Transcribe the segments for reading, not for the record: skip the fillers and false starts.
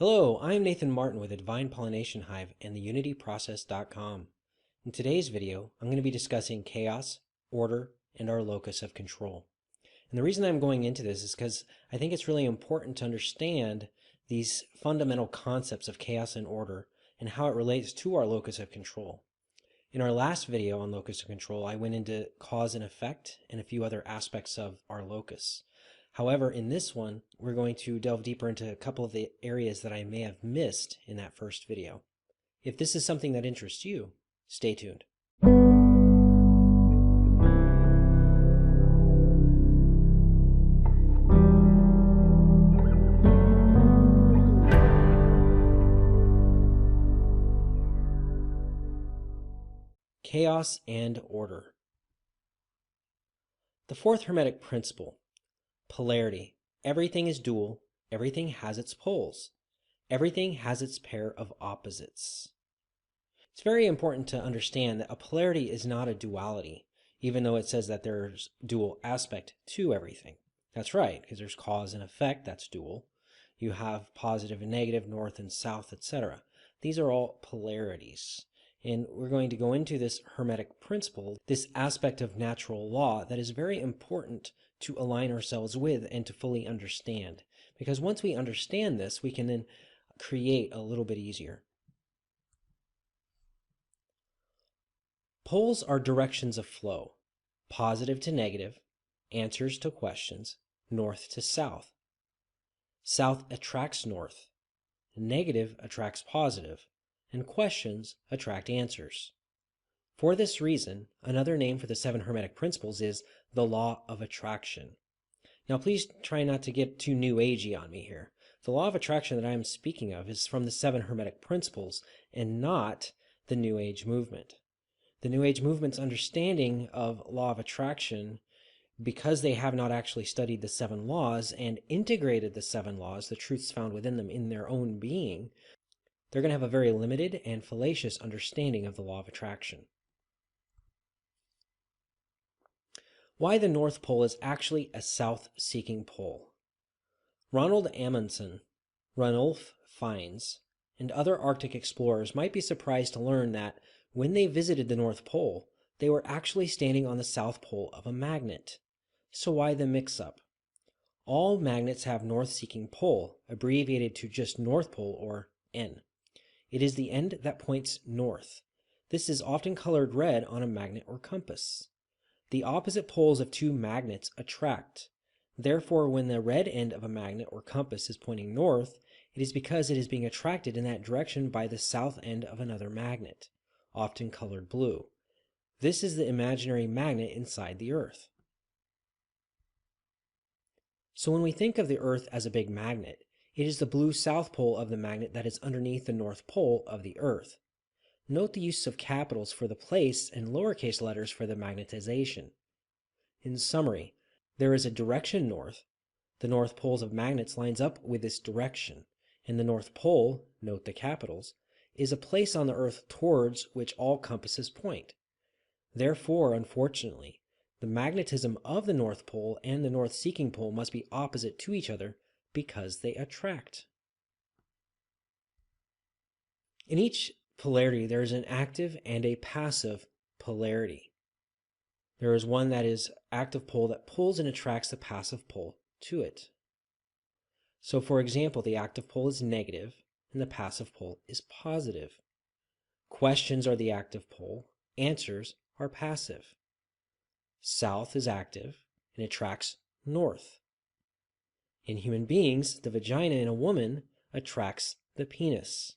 Hello, I'm Nathan Martin with the Divine Pollination Hive and the UnityProcess.com. In today's video, I'm going to be discussing chaos, order, and our locus of control. And the reason I'm going into this is because I think it's really important to understand these fundamental concepts of chaos and order and how it relates to our locus of control. In our last video on locus of control, I went into cause and effect and a few other aspects of our locus. However, in this one, we're going to delve deeper into a couple of the areas that I may have missed in that first video. If this is something that interests you, stay tuned. Chaos and order. The fourth Hermetic principle, polarity. Everything is dual. Everything has its poles. Everything has its pair of opposites. It's very important to understand that a polarity is not a duality, even though it says that there's dual aspect to everything. That's right, because there's cause and effect, that's dual. You have positive and negative, north and south, etc. These are all polarities. And we're going to go into this Hermetic principle, this aspect of natural law that is very important to align ourselves with and to fully understand. Because once we understand this, we can then create a little bit easier. Poles are directions of flow, positive to negative, answers to questions, north to south. South attracts north, negative attracts positive, and questions attract answers. For this reason, another name for the 7 Hermetic principles is the law of attraction. Now please try not to get too new agey on me here. The law of attraction that I am speaking of is from the 7 Hermetic principles and not the New Age movement. The New Age movement's understanding of law of attraction, because they have not actually studied the 7 laws and integrated the 7 laws, the truths found within them in their own being, they're going to have a very limited and fallacious understanding of the law of attraction. Why the North Pole is actually a south-seeking pole. Ronald Amundsen, Ranulph Fiennes, and other Arctic explorers might be surprised to learn that when they visited the North Pole, they were actually standing on the south pole of a magnet. So why the mix-up? All magnets have north-seeking pole, abbreviated to just North Pole or N. It is the end that points north. This is often colored red on a magnet or compass. The opposite poles of 2 magnets attract. Therefore, when the red end of a magnet or compass is pointing north, it is because it is being attracted in that direction by the south end of another magnet, often colored blue. This is the imaginary magnet inside the Earth. So when we think of the Earth as a big magnet, it is the blue south pole of the magnet that is underneath the north pole of the Earth. Note the use of capitals for the place and lowercase letters for the magnetization. In summary, there is a direction north. The north poles of magnets lines up with this direction, and the North Pole, note the capitals, is a place on the Earth towards which all compasses point. Therefore, unfortunately, the magnetism of the North Pole and the north-seeking pole must be opposite to each other because they attract. In each polarity, there is an active and a passive polarity. There is one that is active pole that pulls and attracts the passive pole to it. So for example, the active pole is negative and the passive pole is positive. Questions are the active pole, answers are passive. South is active and attracts north. In human beings, the vagina in a woman attracts the penis.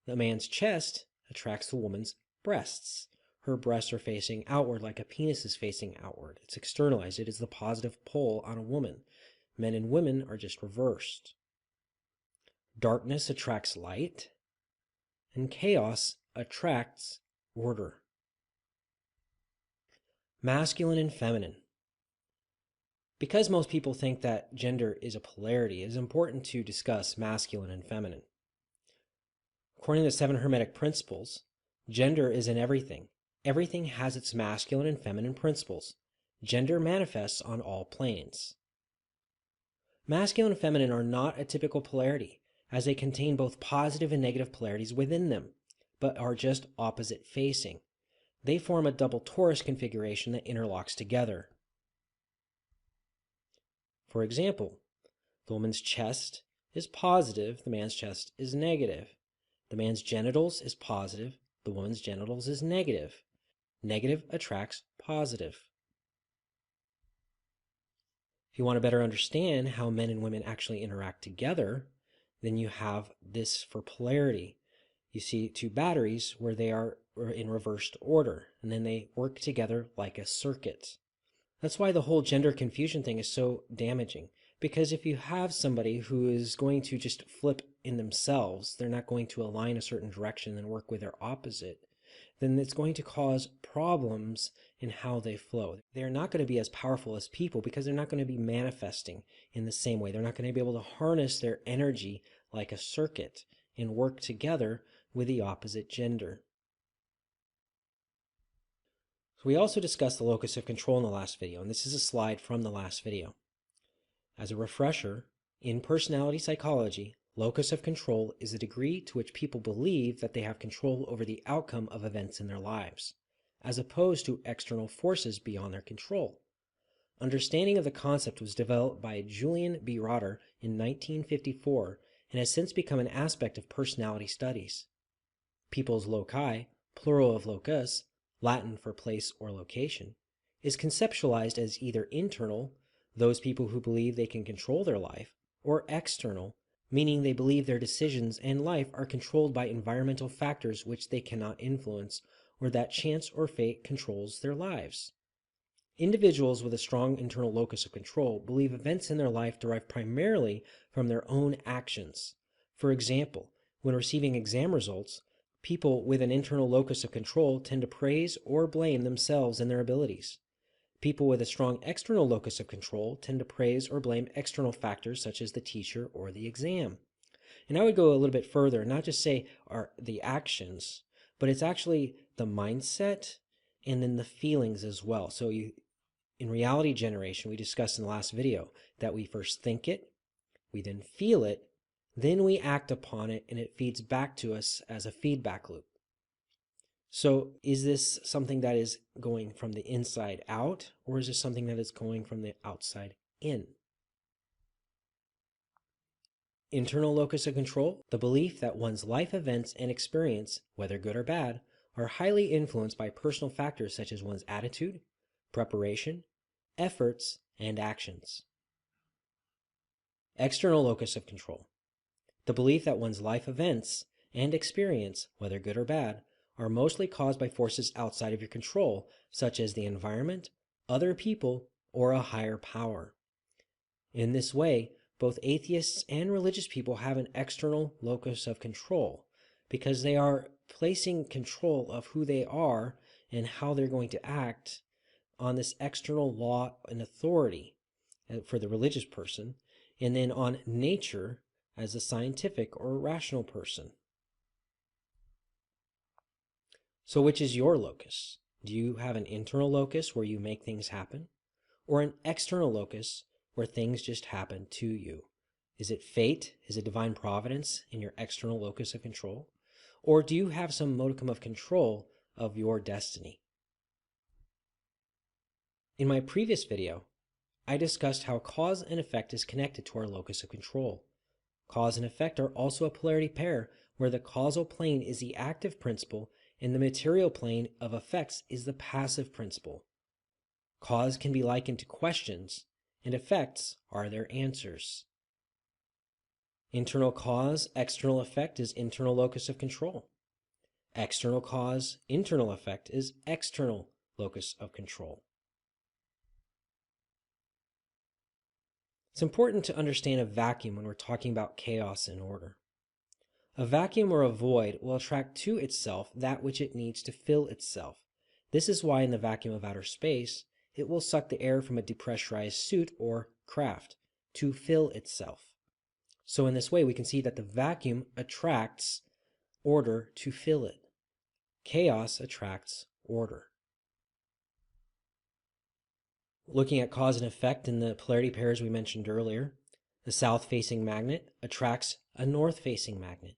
The man's chest attracts the woman's breasts. Her breasts are facing outward like a penis is facing outward. It's externalized. It is the positive pole on a woman. Men and women are just reversed. Darkness attracts light, and chaos attracts order. Masculine and feminine. Because most people think that gender is a polarity, it is important to discuss masculine and feminine. According to the 7 Hermetic principles, gender is in everything. Everything has its masculine and feminine principles. Gender manifests on all planes. Masculine and feminine are not a typical polarity. as they contain both positive and negative polarities within them, but are just opposite facing. They form a double torus configuration that interlocks together. For example, the woman's chest is positive, the man's chest is negative. The man's genitals is positive, the woman's genitals is negative. Negative attracts positive. If you want to better understand how men and women actually interact together, then you have this for polarity. You see two batteries where they are in reversed order, and then they work together like a circuit. That's why the whole gender confusion thing is so damaging. Because if you have somebody who is going to just flip in themselves, they're not going to align a certain direction and work with their opposite, then it's going to cause problems in how they flow. They're not going to be as powerful as people because they're not going to be manifesting in the same way. They're not going to be able to harness their energy like a circuit and work together with the opposite gender. So we also discussed the locus of control in the last video, and this is a slide from the last video. As a refresher, in personality psychology, locus of control is the degree to which people believe that they have control over the outcome of events in their lives, as opposed to external forces beyond their control. Understanding of the concept was developed by Julian B. Rotter in 1954 and has since become an aspect of personality studies. People's loci, plural of locus, Latin for place or location, is conceptualized as either internal, those people who believe they can control their life, or external, meaning they believe their decisions and life are controlled by environmental factors which they cannot influence, or that chance or fate controls their lives. Individuals with a strong internal locus of control believe events in their life derive primarily from their own actions. For example, when receiving exam results, people with an internal locus of control tend to praise or blame themselves and their abilities. People with a strong external locus of control tend to praise or blame external factors such as the teacher or the exam. And I would go a little bit further, not just say are the actions, but it's actually the mindset and then the feelings as well. So in reality generation, we discussed in the last video that we first think it, we then feel it, then we act upon it, and it feeds back to us as a feedback loop. So is this something that is going from the inside out, or is this something that is going from the outside in? Internal locus of control, the belief that one's life events and experience, whether good or bad, are highly influenced by personal factors such as one's attitude, preparation, efforts, and actions. External locus of control, the belief that one's life events and experience, whether good or bad, are mostly caused by forces outside of your control, such as the environment, other people, or a higher power. In this way, both atheists and religious people have an external locus of control because they are placing control of who they are and how they're going to act on this external law and authority for the religious person, and then on nature as a scientific or rational person. So which is your locus? Do you have an internal locus where you make things happen? Or an external locus where things just happen to you? Is it fate? Is it divine providence in your external locus of control? Or do you have some modicum of control of your destiny? In my previous video, I discussed how cause and effect is connected to our locus of control. Cause and effect are also a polarity pair where the causal plane is the active principle and the material plane of effects is the passive principle. Cause can be likened to questions, and effects are their answers. Internal cause, external effect is internal locus of control. External cause, internal effect is external locus of control. It's important to understand a vacuum when we're talking about chaos and order. A vacuum or a void will attract to itself that which it needs to fill itself. This is why in the vacuum of outer space, it will suck the air from a depressurized suit or craft to fill itself. So in this way, we can see that the vacuum attracts order to fill it. Chaos attracts order. Looking at cause and effect in the polarity pairs we mentioned earlier, A south-facing magnet attracts a north-facing magnet.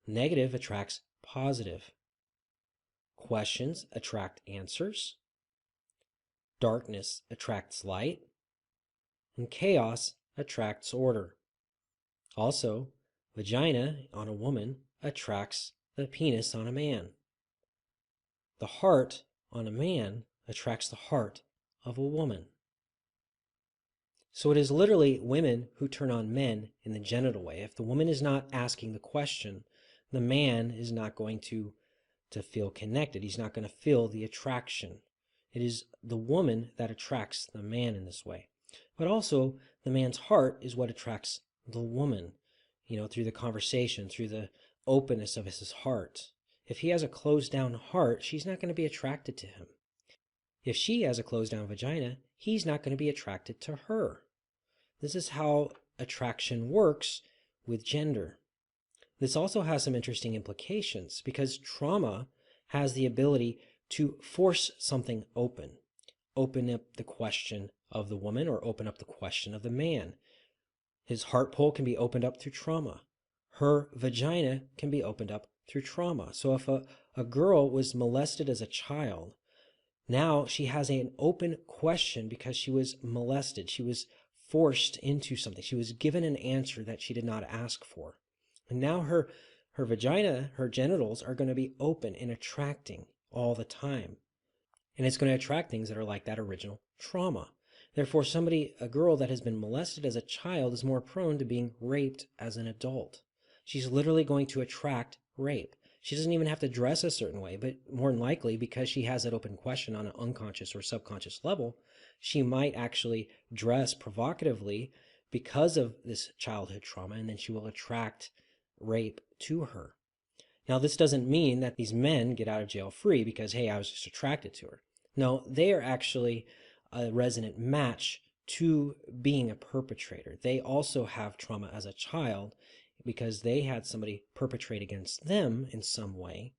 Negative attracts positive. Questions attract answers. Darkness attracts light. And chaos attracts order. Also, vagina on a woman attracts the penis on a man. The heart on a man attracts the heart of a woman. So it is literally women who turn on men in the genital way. If the woman is not asking the question, the man is not going to feel connected. He's not going to feel the attraction. It is the woman that attracts the man in this way. But also, the man's heart is what attracts the woman, through the conversation, through the openness of his heart. If he has a closed down heart, she's not going to be attracted to him. If she has a closed down vagina, he's not going to be attracted to her. This is how attraction works with gender. This also has some interesting implications because trauma has the ability to force something open up the question of the woman or open up the question of the man. His heart pole can be opened up through trauma. Her vagina can be opened up through trauma. So if a girl was molested as a child, now she has an open question because she was molested. She was forced into something. She was given an answer that she did not ask for. And now her vagina, her genitals are going to be open and attracting all the time. And it's going to attract things that are like that original trauma. Therefore, a girl that has been molested as a child is more prone to being raped as an adult. She's literally going to attract rape. She doesn't even have to dress a certain way, but more than likely, because she has that open question on an unconscious or subconscious level, she might actually dress provocatively because of this childhood trauma, and then she will attract rape to her. Now, this doesn't mean that these men get out of jail free because, hey, I was just attracted to her. No, they are actually a resonant match to being a perpetrator. They also have trauma as a child because they had somebody perpetrate against them in some way.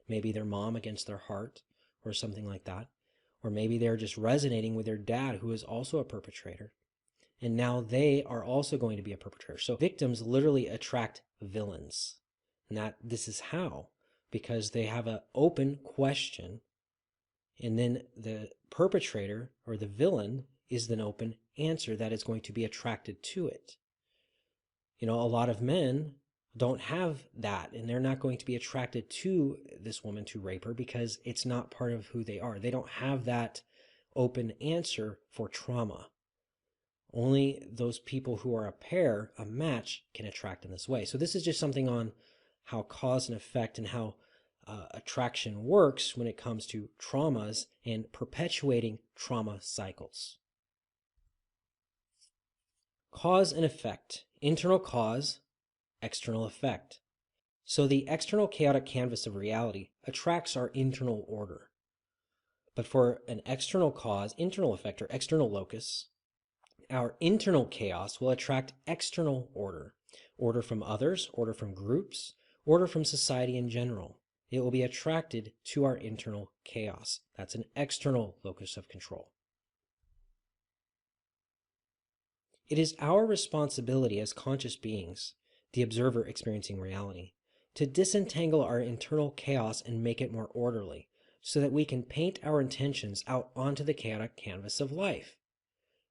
Maybe their mom against their heart or something like that. Or maybe they're just resonating with their dad who is also a perpetrator. And now they are also going to be a perpetrator. So victims literally attract villains. And this is how. Because they have an open question, and then the perpetrator or the villain is an open answer that is going to be attracted to it. A lot of men don't have that, and they're not going to be attracted to this woman to rape her because it's not part of who they are. They don't have that open answer for trauma. Only those people who are a pair, a match, can attract in this way. So this is just something on how cause and effect and how attraction works when it comes to traumas and perpetuating trauma cycles. Cause and effect. Internal cause, external effect. So the external chaotic canvas of reality attracts our internal order. But for an external cause, internal effect, or external locus, our internal chaos will attract external order. Order from others, order from groups, order from society in general. It will be attracted to our internal chaos. That's an external locus of control. It is our responsibility as conscious beings, the observer experiencing reality, to disentangle our internal chaos and make it more orderly, so that we can paint our intentions out onto the chaotic canvas of life.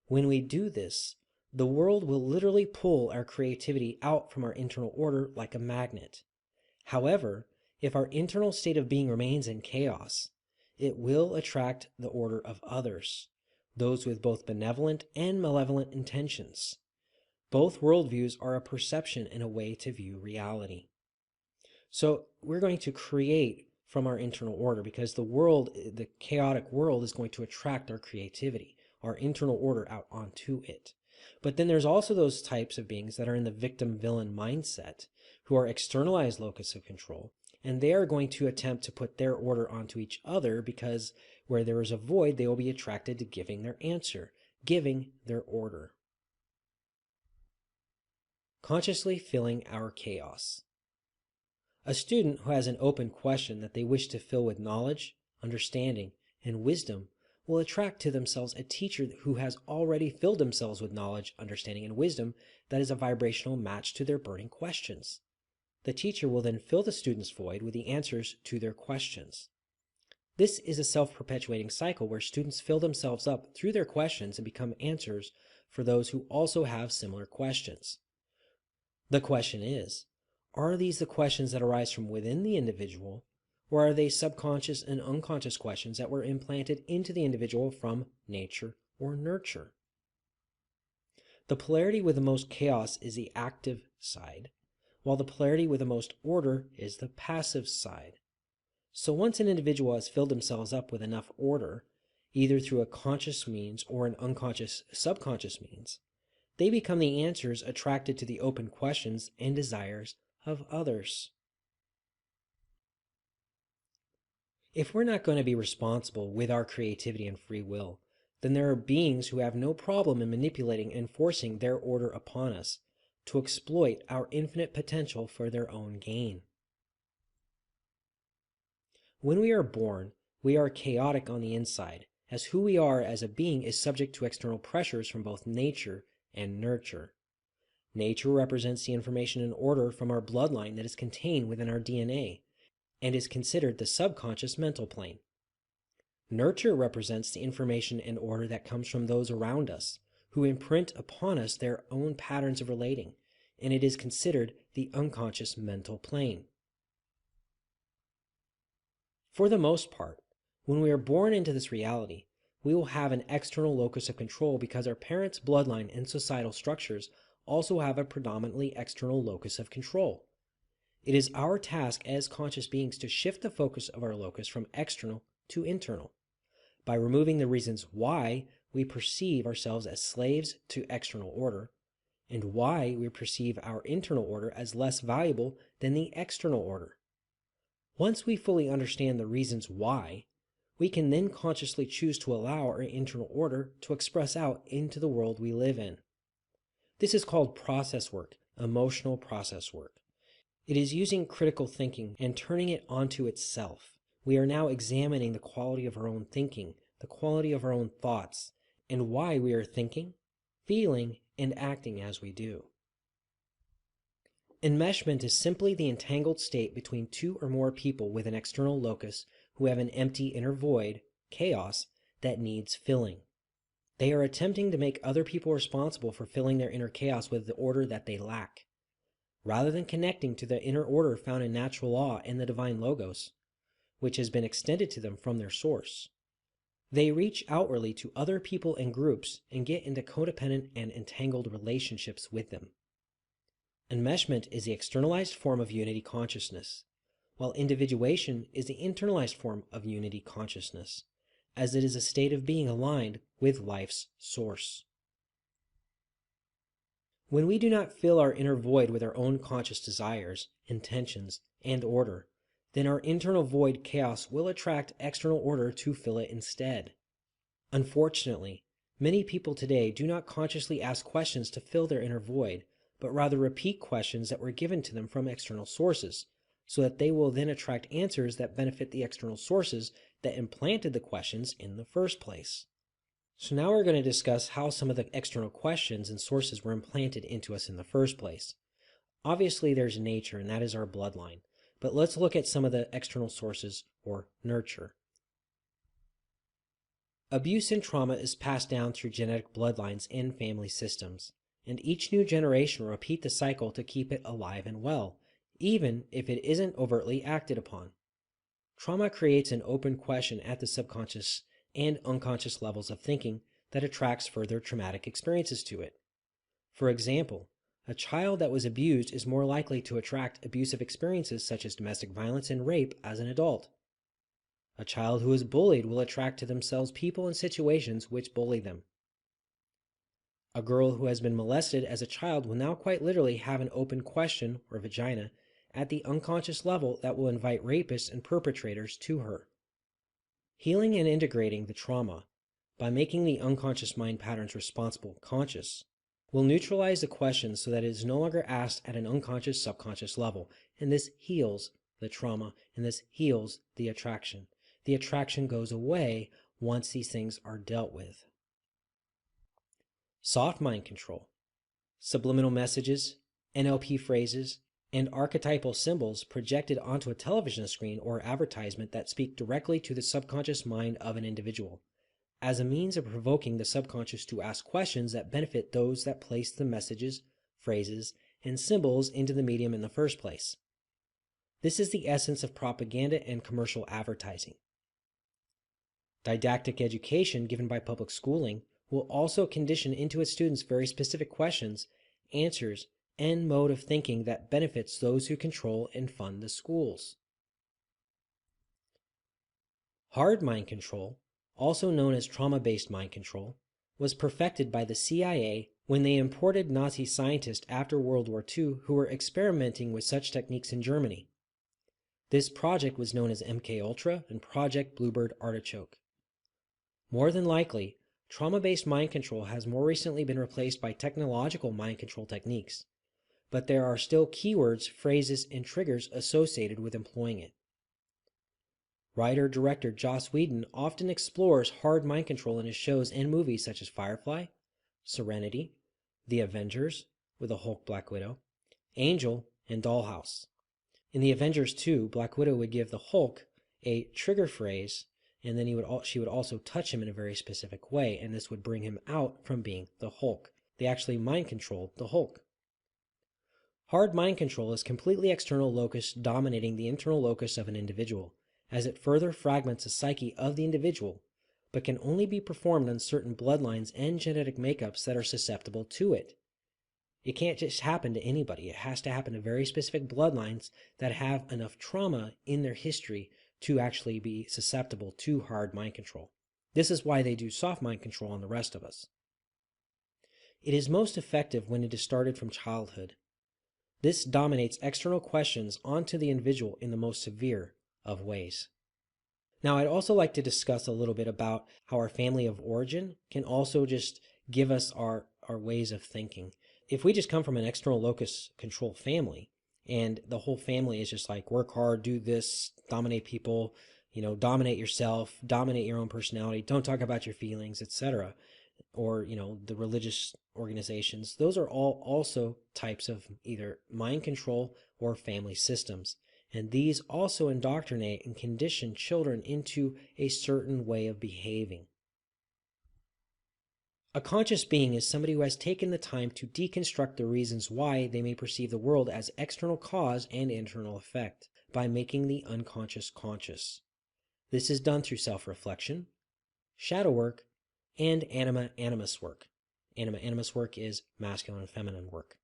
When we do this, the world will literally pull our creativity out from our internal order like a magnet. However, if our internal state of being remains in chaos, it will attract the order of others, those with both benevolent and malevolent intentions. Both worldviews are a perception and a way to view reality. So we're going to create from our internal order because the chaotic world is going to attract our creativity, our internal order out onto it. But then there's also those types of beings that are in the victim-villain mindset who are externalized locus of control, and they are going to attempt to put their order onto each other because where there is a void, they will be attracted to giving their answer, giving their order. Consciously filling our chaos. A student who has an open question that they wish to fill with knowledge, understanding, and wisdom will attract to themselves a teacher who has already filled themselves with knowledge, understanding, and wisdom that is a vibrational match to their burning questions. The teacher will then fill the student's void with the answers to their questions. This is a self-perpetuating cycle where students fill themselves up through their questions and become answers for those who also have similar questions. The question is, are these the questions that arise from within the individual, or are they subconscious and unconscious questions that were implanted into the individual from nature or nurture? The polarity with the most chaos is the active side, while the polarity with the most order is the passive side. So once an individual has filled themselves up with enough order, either through a conscious means or an unconscious subconscious means, they become the answers attracted to the open questions and desires of others. If we're not going to be responsible with our creativity and free will, then there are beings who have no problem in manipulating and forcing their order upon us to exploit our infinite potential for their own gain. When we are born, we are chaotic on the inside, as who we are as a being is subject to external pressures from both nature and nurture. Nature represents the information and order from our bloodline that is contained within our DNA and is considered the subconscious mental plane. Nurture represents the information and order that comes from those around us, who imprint upon us their own patterns of relating, and it is considered the unconscious mental plane. For the most part, when we are born into this reality, we will have an external locus of control because our parents' bloodline and societal structures also have a predominantly external locus of control. It is our task as conscious beings to shift the focus of our locus from external to internal, by removing the reasons why we perceive ourselves as slaves to external order, and why we perceive our internal order as less valuable than the external order. Once we fully understand the reasons why, we can then consciously choose to allow our internal order to express out into the world we live in. This is called process work, emotional process work. It is using critical thinking and turning it onto itself. We are now examining the quality of our own thinking, the quality of our own thoughts, and why we are thinking, feeling, and acting as we do. Enmeshment is simply the entangled state between two or more people with an external locus who have an empty inner void, chaos, that needs filling. They are attempting to make other people responsible for filling their inner chaos with the order that they lack, rather than connecting to the inner order found in natural law and the divine logos, which has been extended to them from their source. They reach outwardly to other people and groups and get into codependent and entangled relationships with them. Enmeshment is the externalized form of unity consciousness, while individuation is the internalized form of unity consciousness, as it is a state of being aligned with life's source. When we do not fill our inner void with our own conscious desires, intentions, and order, then our internal void chaos will attract external order to fill it instead. Unfortunately, many people today do not consciously ask questions to fill their inner void, but rather repeat questions that were given to them from external sources, so that they will then attract answers that benefit the external sources that implanted the questions in the first place. So now we're going to discuss how some of the external questions and sources were implanted into us in the first place. Obviously, there's nature, and that is our bloodline, but let's look at some of the external sources, or nurture. Abuse and trauma is passed down through genetic bloodlines and family systems, and each new generation will repeat the cycle to keep it alive and well, even if it isn't overtly acted upon. Trauma creates an open question at the subconscious and unconscious levels of thinking that attracts further traumatic experiences to it. For example, a child that was abused is more likely to attract abusive experiences such as domestic violence and rape as an adult. A child who is bullied will attract to themselves people and situations which bully them. A girl who has been molested as a child will now quite literally have an open question, or vagina, at the unconscious level that will invite rapists and perpetrators to her. Healing and integrating the trauma, by making the unconscious mind patterns responsible conscious, will neutralize the question so that it is no longer asked at an unconscious subconscious level, and this heals the trauma, and this heals the attraction. The attraction goes away once these things are dealt with. Soft mind control. Subliminal messages, NLP phrases, and archetypal symbols projected onto a television screen or advertisement that speak directly to the subconscious mind of an individual, as a means of provoking the subconscious to ask questions that benefit those that place the messages, phrases, and symbols into the medium in the first place. This is the essence of propaganda and commercial advertising. Didactic education given by public schooling will also condition into its students very specific questions, answers, and mode of thinking that benefits those who control and fund the schools. Hard mind control, also known as trauma-based mind control, was perfected by the CIA when they imported Nazi scientists after World War II who were experimenting with such techniques in Germany. This project was known as MKUltra and Project Bluebird Artichoke. More than likely, trauma-based mind control has more recently been replaced by technological mind control techniques, but there are still keywords, phrases, and triggers associated with employing it. Writer-director Joss Whedon often explores hard mind control in his shows and movies such as Firefly, Serenity, The Avengers with a Hulk Black Widow, Angel, and Dollhouse. In The Avengers 2, Black Widow would give the Hulk a trigger phrase, and then she would also touch him in a very specific way, and this would bring him out from being the Hulk. They actually mind controlled the Hulk. Hard mind control is completely external locus dominating the internal locus of an individual, as it further fragments the psyche of the individual, but can only be performed on certain bloodlines and genetic makeups that are susceptible to it. It can't just happen to anybody. It has to happen to very specific bloodlines that have enough trauma in their history to actually be susceptible to hard mind control. This is why they do soft mind control on the rest of us. It is most effective when it is started from childhood. This dominates external questions onto the individual in the most severe of ways. Now, I'd also like to discuss a little bit about how our family of origin can also just give us our ways of thinking. If we just come from an external locus control family, and the whole family is just like, work hard, do this, dominate people, dominate yourself, dominate your own personality, don't talk about your feelings, etc., or, the religious organizations, those are all also types of either mind control or family systems. And these also indoctrinate and condition children into a certain way of behaving. A conscious being is somebody who has taken the time to deconstruct the reasons why they may perceive the world as external cause and internal effect by making the unconscious conscious. This is done through self-reflection, shadow work, and anima-animus work. Anima-animus work is masculine and feminine work.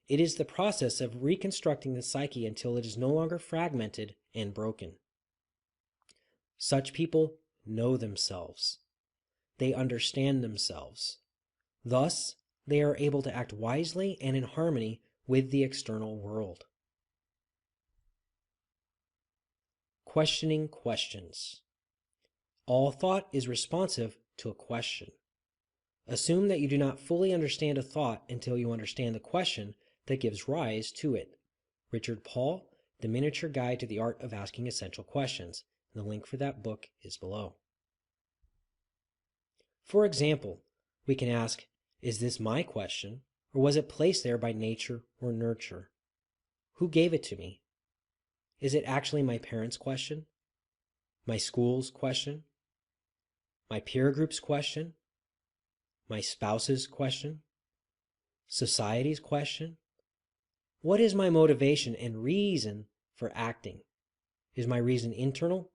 It is the process of reconstructing the psyche until it is no longer fragmented and broken. Such people know themselves. They understand themselves. Thus, they are able to act wisely and in harmony with the external world. Questioning questions. All thought is responsive to a question. Assume that you do not fully understand a thought until you understand the question that gives rise to it. Richard Paul, The Miniature Guide to the Art of Asking Essential Questions. The link for that book is below. For example, we can ask, is this my question, or was it placed there by nature or nurture? Who gave it to me? Is it actually my parents' question? My school's question? My peer group's question? My spouse's question? Society's question? What is my motivation and reason for acting? Is my reason internal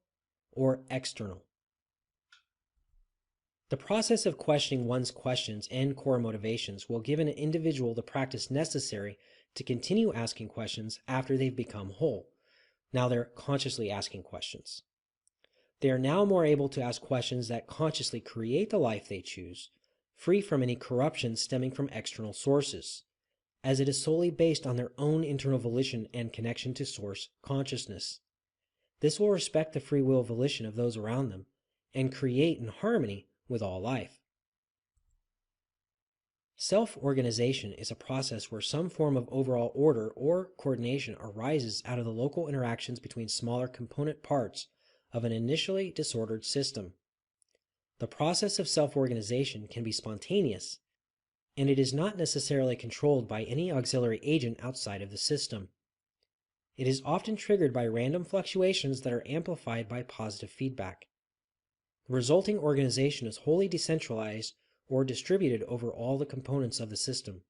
or external? The process of questioning one's questions and core motivations will give an individual the practice necessary to continue asking questions after they've become whole. Now they're consciously asking questions. They are now more able to ask questions that consciously create the life they choose, free from any corruption stemming from external sources, as it is solely based on their own internal volition and connection to source consciousness. This will respect the free will volition of those around them and create in harmony with all life. Self-organization is a process where some form of overall order or coordination arises out of the local interactions between smaller component parts of an initially disordered system. The process of self-organization can be spontaneous, and it is not necessarily controlled by any auxiliary agent outside of the system. It is often triggered by random fluctuations that are amplified by positive feedback. The resulting organization is wholly decentralized or distributed over all the components of the system.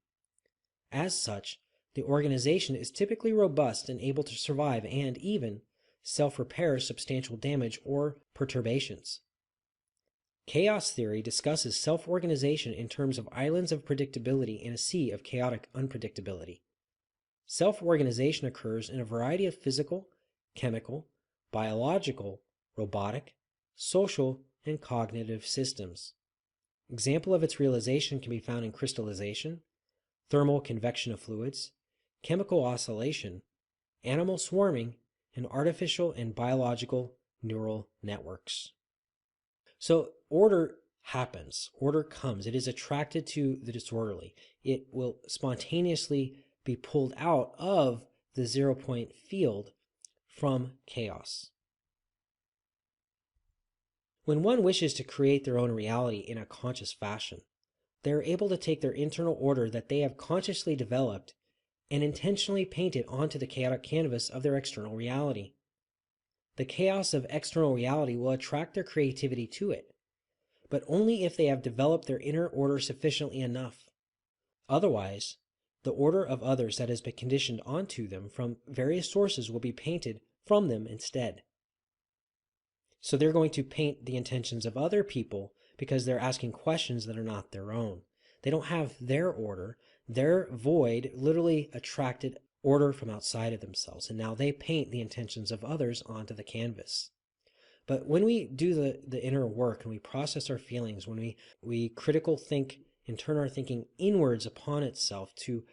As such, the organization is typically robust and able to survive and even self-repair substantial damage or perturbations. Chaos theory discusses self-organization in terms of islands of predictability in a sea of chaotic unpredictability. Self-organization occurs in a variety of physical, chemical, biological, robotic, social, and cognitive systems. Example of its realization can be found in crystallization, thermal convection of fluids, chemical oscillation, animal swarming, and artificial and biological neural networks. So order happens, order comes. It is attracted to the disorderly. It will spontaneously be pulled out of the 0-point field from chaos. When one wishes to create their own reality in a conscious fashion, they are able to take their internal order that they have consciously developed and intentionally paint it onto the chaotic canvas of their external reality. The chaos of external reality will attract their creativity to it, but only if they have developed their inner order sufficiently enough. Otherwise, the order of others that has been conditioned onto them from various sources will be painted from them instead. So they're going to paint the intentions of other people because they're asking questions that are not their own. They don't have their order. Their void literally attracted order from outside of themselves, and now they paint the intentions of others onto the canvas. But when we do the inner work and we process our feelings, when we critical think and turn our thinking inwards upon itself to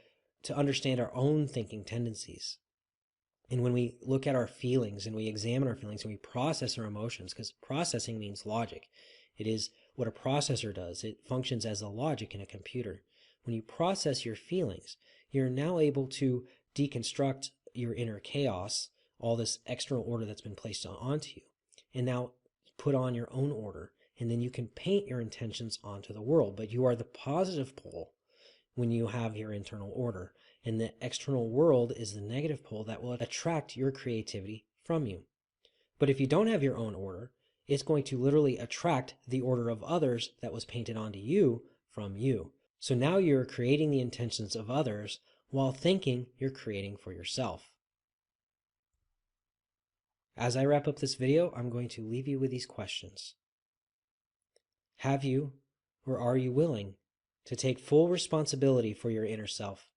understand our own thinking tendencies, and when we look at our feelings and we examine our feelings and we process our emotions, because processing means logic. It is what a processor does. It functions as a logic in a computer. When you process your feelings, you're now able to deconstruct your inner chaos, all this external order that's been placed onto you, and now put on your own order. And then you can paint your intentions onto the world. But you are the positive pole when you have your internal order. And the external world is the negative pole that will attract your creativity from you. But if you don't have your own order, it's going to literally attract the order of others that was painted onto you from you. So now you're creating the intentions of others while thinking you're creating for yourself. As I wrap up this video, I'm going to leave you with these questions. Have you, or are you willing to take full responsibility for your inner self?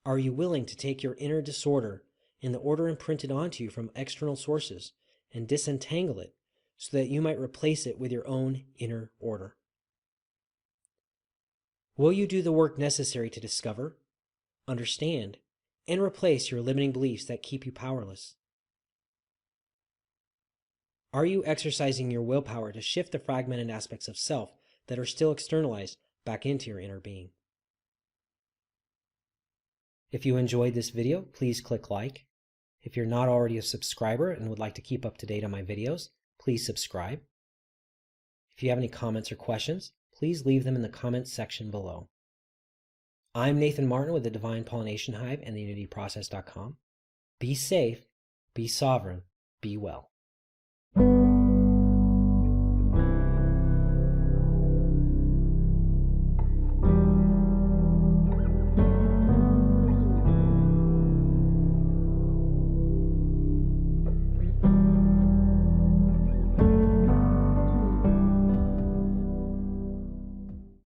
Are you willing to take your inner disorder and the order imprinted onto you from external sources and disentangle it so that you might replace it with your own inner order? Will you do the work necessary to discover, understand, and replace your limiting beliefs that keep you powerless? Are you exercising your willpower to shift the fragmented aspects of self that are still externalized back into your inner being? If you enjoyed this video, please click like. If you're not already a subscriber and would like to keep up to date on my videos, please subscribe. If you have any comments or questions, please leave them in the comments section below. I'm Nathan Martin with the Divine Pollination Hive and the UnityProcess.com. Be safe, be sovereign, be well.